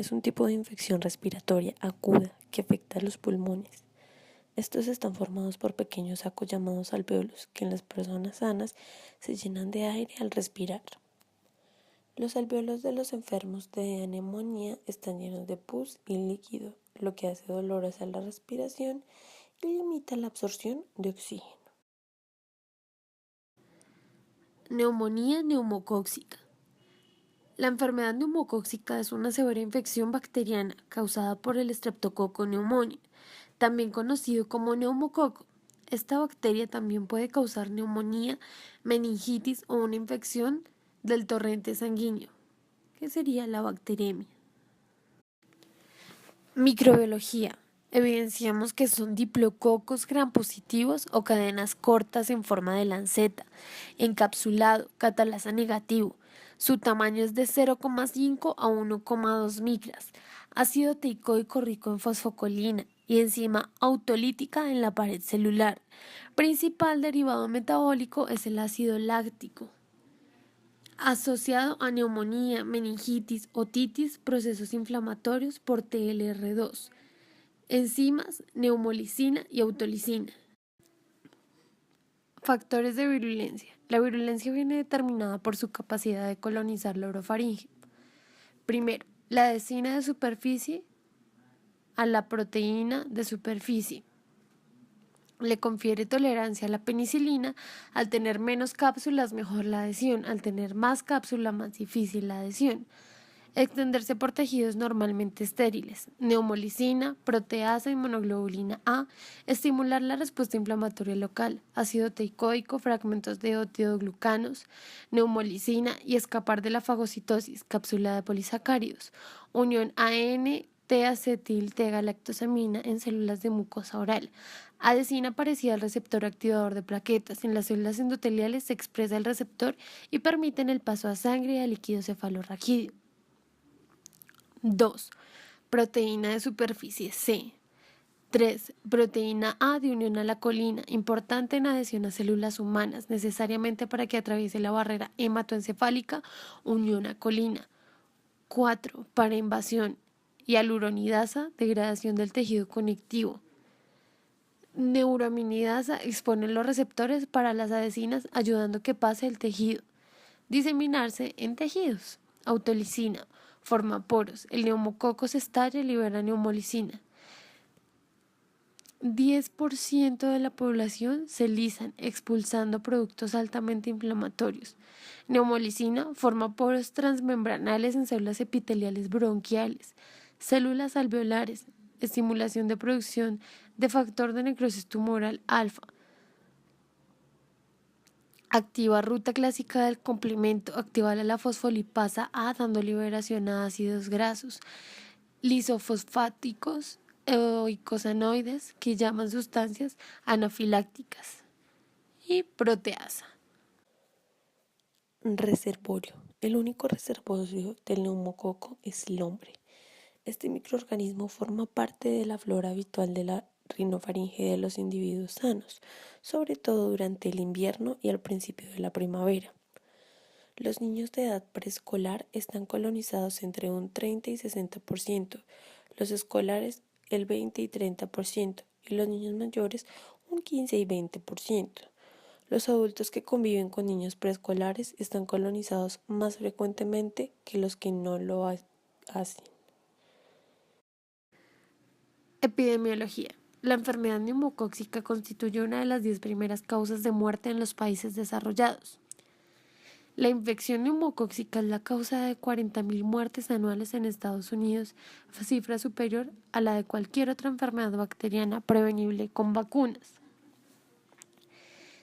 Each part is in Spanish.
es un tipo de infección respiratoria aguda que afecta a los pulmones. Estos están formados por pequeños sacos llamados alvéolos que en las personas sanas se llenan de aire al respirar. Los alvéolos de los enfermos de neumonía están llenos de pus y líquido, lo que hace dolorosa la respiración y limita la absorción de oxígeno. Neumonía neumocóxica. La enfermedad neumocóxica es una severa infección bacteriana causada por el Streptococcus pneumoniae, también conocido como neumococo. Esta bacteria también puede causar neumonía, meningitis o una infección del torrente sanguíneo, que sería la bacteremia. Microbiología. Evidenciamos que son diplococos grampositivos o cadenas cortas en forma de lanceta, encapsulado, catalasa negativo. Su tamaño es de 0,5 a 1,2 micras. Ácido teicoico rico en fosfocolina y enzima autolítica en la pared celular. Principal derivado metabólico es el ácido láctico. Asociado a neumonía, meningitis, otitis, procesos inflamatorios por TLR2. Enzimas, neumolicina y autolicina. Factores de virulencia. La virulencia viene determinada por su capacidad de colonizar la orofaringe. Primero, la adhesina de superficie a la proteína de superficie. Le confiere tolerancia a la penicilina. Al tener menos cápsulas, mejor la adhesión. Al tener más cápsulas, más difícil la adhesión. Extenderse por tejidos normalmente estériles. Neumolicina, proteasa y monoglobulina A. Estimular la respuesta inflamatoria local. Ácido teicoico, fragmentos de óxido-glucanos. Neumolicina y escapar de la fagocitosis. Cápsula de polisacáridos. Unión AN, T-acetil, T-galactosamina en células de mucosa oral. Adhesina parecida al receptor activador de plaquetas. En las células endoteliales se expresa el receptor y permiten el paso a sangre y a líquido cefalorraquídeo. 2. Proteína de superficie C. 3. Proteína A de unión a la colina, importante en adhesión a células humanas, necesariamente para que atraviese la barrera hematoencefálica, unión a colina. 4. Para invasión y aluronidasa, degradación del tejido conectivo. Neuraminidasa expone los receptores para las adhesinas, ayudando a que pase el tejido. Diseminarse en tejidos. Autolicina. Forma poros. El neumococo se estalla y libera neumolicina. 10% de la población se lisan, expulsando productos altamente inflamatorios. Neumolicina forma poros transmembranales en células epiteliales bronquiales, células alveolares, estimulación de producción de factor de necrosis tumoral alfa. Activa ruta clásica del complemento, activa la fosfolipasa A dando liberación a ácidos grasos, lisofosfáticos o icosanoides que llaman sustancias anafilácticas y proteasa. Reservorio. El único reservorio del neumococo es el hombre. Este microorganismo forma parte de la flora habitual de la rinofaringe de los individuos sanos, sobre todo durante el invierno y al principio de la primavera. Los niños de edad preescolar están colonizados entre un 30 y 60%, los escolares el 20 y 30% y los niños mayores un 15 y 20%. Los adultos que conviven con niños preescolares están colonizados más frecuentemente que los que no lo hacen. Epidemiología. La enfermedad neumocóxica constituye una de las 10 primeras causas de muerte en los países desarrollados. La infección neumocóxica es la causa de 40.000 muertes anuales en Estados Unidos, cifra superior a la de cualquier otra enfermedad bacteriana prevenible con vacunas.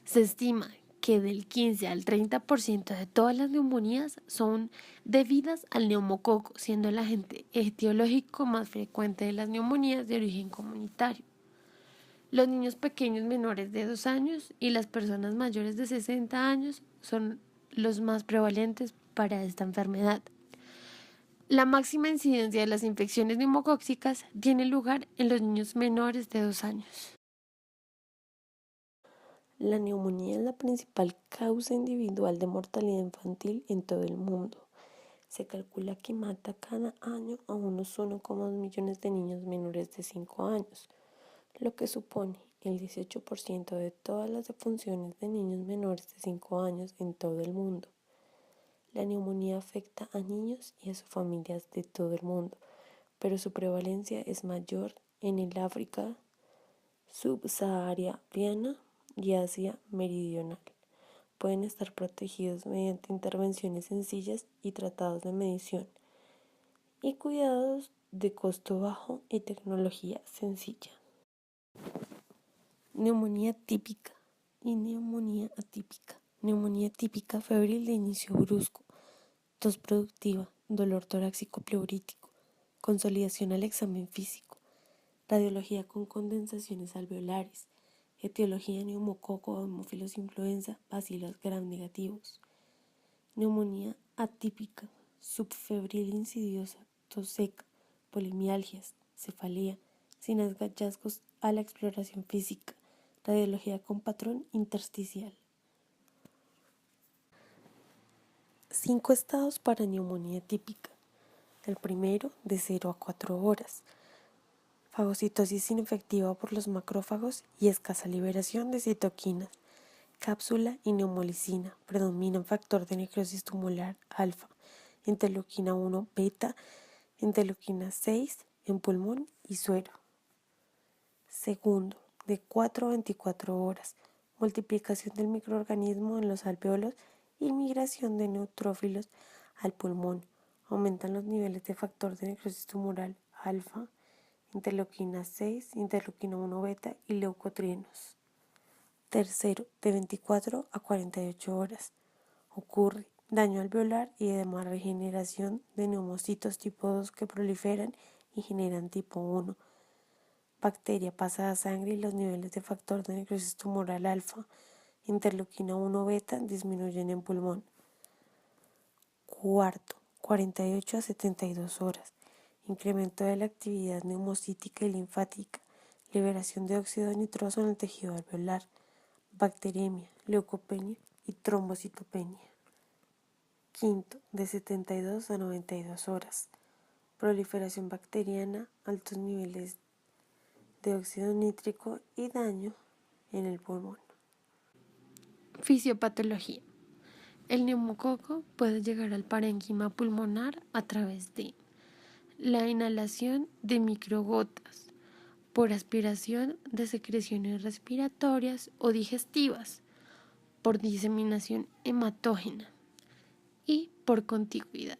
Se estima que del 15 al 30% de todas las neumonías son debidas al neumococo, siendo el agente etiológico más frecuente de las neumonías de origen comunitario. Los niños pequeños menores de 2 años y las personas mayores de 60 años son los más prevalentes para esta enfermedad. La máxima incidencia de las infecciones neumocóxicas tiene lugar en los niños menores de 2 años. La neumonía es la principal causa individual de mortalidad infantil en todo el mundo. Se calcula que mata cada año a unos 1,2 millones de niños menores de 5 años, lo que supone el 18% de todas las defunciones de niños menores de 5 años en todo el mundo. La neumonía afecta a niños y a sus familias de todo el mundo, pero su prevalencia es mayor en el África subsahariana y Asia meridional. Pueden estar protegidos mediante intervenciones sencillas y tratados de medición y cuidados de costo bajo y tecnología sencilla. Neumonía típica y neumonía atípica. Neumonía típica febril de inicio brusco, tos productiva, dolor torácico pleurítico, consolidación al examen físico, radiología con condensaciones alveolares, etiología neumococo, hemófilos influenza, bacilos gram negativos. Neumonía atípica, subfebril insidiosa, tos seca, polimialgias, cefalea, sin hallazgos a la exploración física, radiología con patrón intersticial. 5 estados para neumonía típica. El primero, de 0 a 4 horas. Fagocitosis inefectiva por los macrófagos y escasa liberación de citoquinas. Cápsula y neumolicina. Predominan factor de necrosis tumoral alfa, interleuquina 1 beta, interleuquina 6 en pulmón y suero. Segundo, de 4 a 24 horas. Multiplicación del microorganismo en los alveolos y migración de neutrófilos al pulmón. Aumentan los niveles de factor de necrosis tumoral alfa, interleuquina 6, interleuquina 1 beta y leucotrienos. Tercero, de 24 a 48 horas. Ocurre daño alveolar y además regeneración de neumocitos tipo 2 que proliferan y generan tipo 1. Bacteria pasa a sangre y los niveles de factor de necrosis tumoral alfa, interleuquina 1 beta disminuyen en pulmón. Cuarto, 48 a 72 horas. Incremento de la actividad neumocítica y linfática, liberación de óxido nitroso en el tejido alveolar, bacteriemia, leucopenia y trombocitopenia. Quinto, de 72 a 92 horas. Proliferación bacteriana, altos niveles de óxido nítrico y daño en el pulmón. Fisiopatología. El neumococo puede llegar al parénquima pulmonar a través de la inhalación de microgotas, por aspiración de secreciones respiratorias o digestivas, por diseminación hematógena y por contigüidad.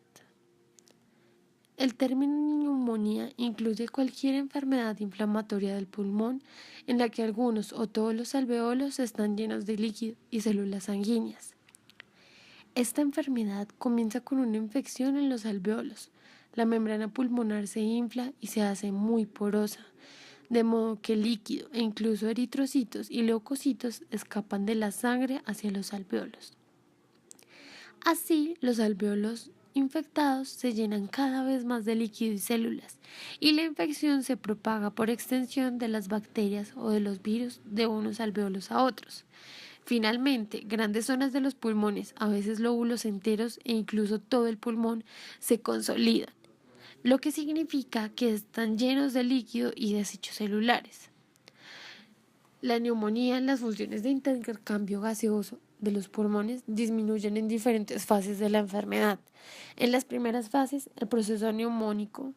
El término neumonía incluye cualquier enfermedad inflamatoria del pulmón en la que algunos o todos los alveolos están llenos de líquido y células sanguíneas. Esta enfermedad comienza con una infección en los alveolos. La membrana pulmonar se infla y se hace muy porosa, de modo que líquido e incluso eritrocitos y leucocitos escapan de la sangre hacia los alveolos. Así, los alveolos infectados se llenan cada vez más de líquido y células, y la infección se propaga por extensión de las bacterias o de los virus de unos alveolos a otros. Finalmente, grandes zonas de los pulmones, a veces lóbulos enteros e incluso todo el pulmón, se consolidan, lo que significa que están llenos de líquido y desechos celulares. La neumonía, las funciones de intercambio gaseoso de los pulmones disminuyen en diferentes fases de la enfermedad. En las primeras fases, el proceso neumónico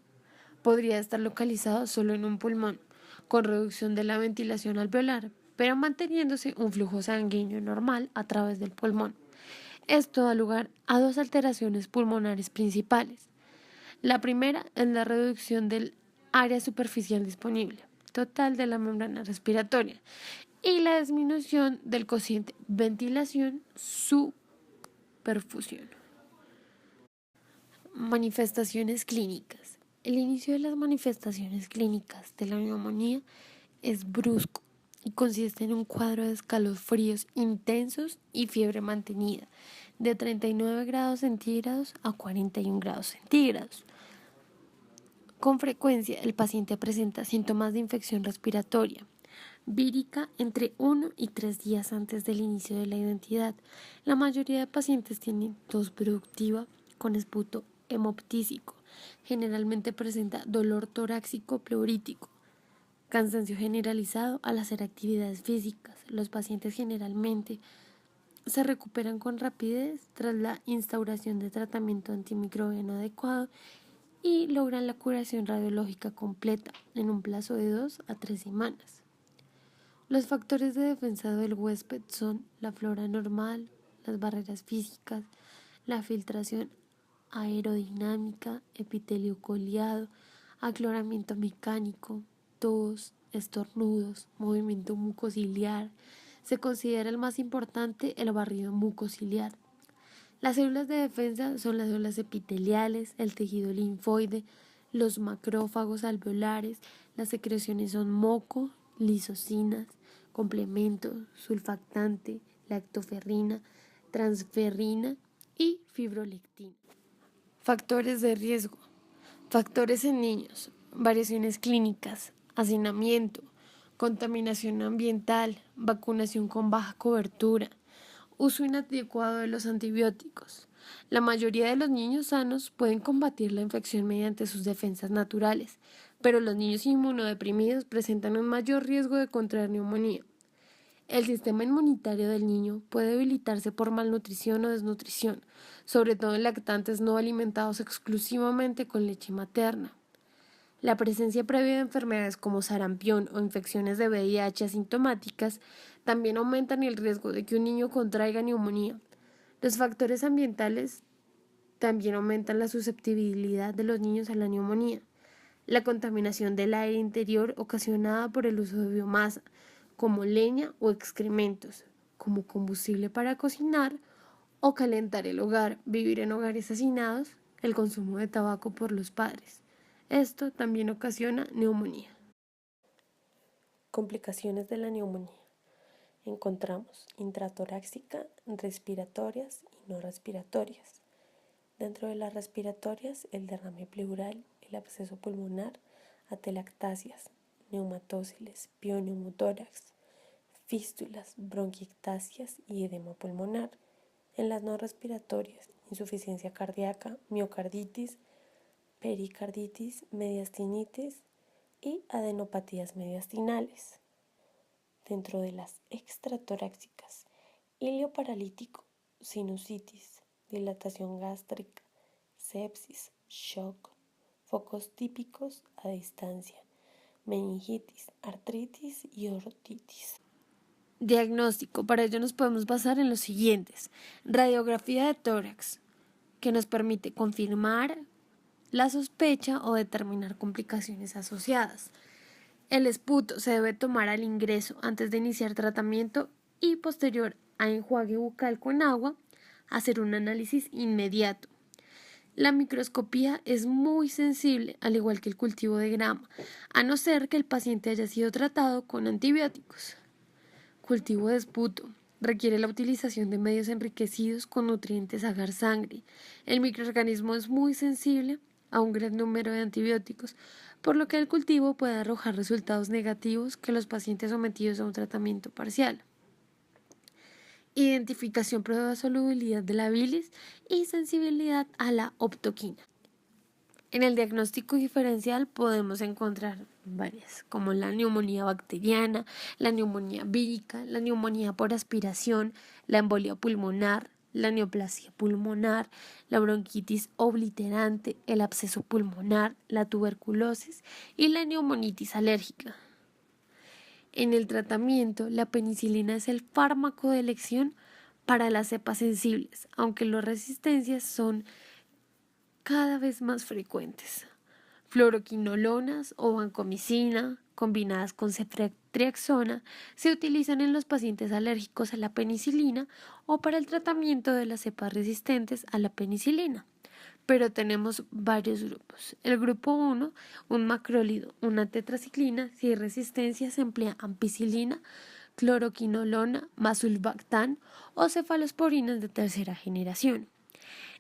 podría estar localizado solo en un pulmón, con reducción de la ventilación alveolar, pero manteniéndose un flujo sanguíneo normal a través del pulmón. Esto da lugar a dos alteraciones pulmonares principales. La primera es la reducción del área superficial disponible total de la membrana respiratoria y la disminución del cociente ventilación-su-perfusión. Manifestaciones clínicas. El inicio de las manifestaciones clínicas de la neumonía es brusco y consiste en un cuadro de escalofríos intensos y fiebre mantenida de 39 grados centígrados a 41 grados centígrados. Con frecuencia, el paciente presenta síntomas de infección respiratoria vírica entre 1 y 3 días antes del inicio de la identidad. La mayoría de pacientes tienen tos productiva con esputo hemoptísico. Generalmente presenta dolor torácico pleurítico, cansancio generalizado al hacer actividades físicas. Los pacientes generalmente se recuperan con rapidez tras la instauración de tratamiento antimicrobiano adecuado y logran la curación radiológica completa en un plazo de 2 a 3 semanas. Los factores de defensa del huésped son la flora normal, las barreras físicas, la filtración aerodinámica, epitelio ciliado, aclaramiento mecánico, tos, estornudos, movimiento mucociliar. Se considera el más importante el barrido mucociliar. Las células de defensa son las células epiteliales, el tejido linfoide, los macrófagos alveolares. Las secreciones son moco, lisocinas, complemento, sulfactante, lactoferrina, transferrina y fibrolectina. Factores de riesgo. Factores en niños. Variaciones clínicas, hacinamiento, contaminación ambiental, vacunación con baja cobertura, uso inadecuado de los antibióticos. La mayoría de los niños sanos pueden combatir la infección mediante sus defensas naturales, pero los niños inmunodeprimidos presentan un mayor riesgo de contraer neumonía. El sistema inmunitario del niño puede debilitarse por malnutrición o desnutrición, sobre todo en lactantes no alimentados exclusivamente con leche materna. La presencia previa de enfermedades como sarampión o infecciones de VIH asintomáticas también aumentan el riesgo de que un niño contraiga neumonía. Los factores ambientales también aumentan la susceptibilidad de los niños a la neumonía. La contaminación del aire interior ocasionada por el uso de biomasa, como leña o excrementos, como combustible para cocinar o calentar el hogar, vivir en hogares hacinados, el consumo de tabaco por los padres. Esto también ocasiona neumonía. Complicaciones de la neumonía. Encontramos intratorácica, respiratorias y no respiratorias. Dentro de las respiratorias, el derrame pleural, el absceso pulmonar, atelectasias, neumatóciles, pioneumotórax, fístulas, bronquiectasias y edema pulmonar. En las no respiratorias, insuficiencia cardíaca, miocarditis, pericarditis, mediastinitis y adenopatías mediastinales. Dentro de las extratorácicas, hilio paralítico, sinusitis, dilatación gástrica, sepsis, shock, focos típicos a distancia, meningitis, artritis y otitis. Diagnóstico. Para ello nos podemos basar en los siguientes. Radiografía de tórax, que nos permite confirmar la sospecha o determinar complicaciones asociadas. El esputo se debe tomar al ingreso antes de iniciar tratamiento y posterior a enjuague bucal con agua, hacer un análisis inmediato. La microscopía es muy sensible, al igual que el cultivo de grama, a no ser que el paciente haya sido tratado con antibióticos. Cultivo de esputo. Requiere la utilización de medios enriquecidos con nutrientes agar sangre. El microorganismo es muy sensible a un gran número de antibióticos, por lo que el cultivo puede arrojar resultados negativos que los pacientes sometidos a un tratamiento parcial. Identificación prueba de solubilidad de la bilis y sensibilidad a la optoquina. En el diagnóstico diferencial podemos encontrar varias, como la neumonía bacteriana, la neumonía vírica, la neumonía por aspiración, la embolia pulmonar, la neoplasia pulmonar, la bronquitis obliterante, el absceso pulmonar, la tuberculosis y la neumonitis alérgica. En el tratamiento, la penicilina es el fármaco de elección para las cepas sensibles, aunque las resistencias son cada vez más frecuentes. Fluoroquinolonas o vancomicina, combinadas con ceftriaxona, se utilizan en los pacientes alérgicos a la penicilina o para el tratamiento de las cepas resistentes a la penicilina. Pero tenemos varios grupos. El grupo 1, un macrólido, una tetraciclina. Si hay resistencia, se emplea ampicilina, cloroquinolona, masulbactam o cefalosporinas de tercera generación.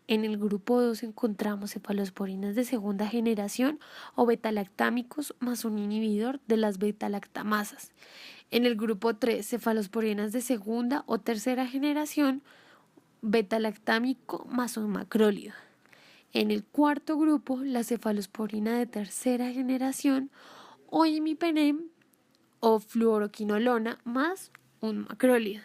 En el grupo 2 encontramos cefalosporinas de segunda generación o betalactámicos más un inhibidor de las betalactamasas. En el grupo 3, cefalosporinas de segunda o tercera generación, betalactámico más un macrólido. En el cuarto grupo, la cefalosporina de tercera generación o imipenem o fluoroquinolona más un macrólida.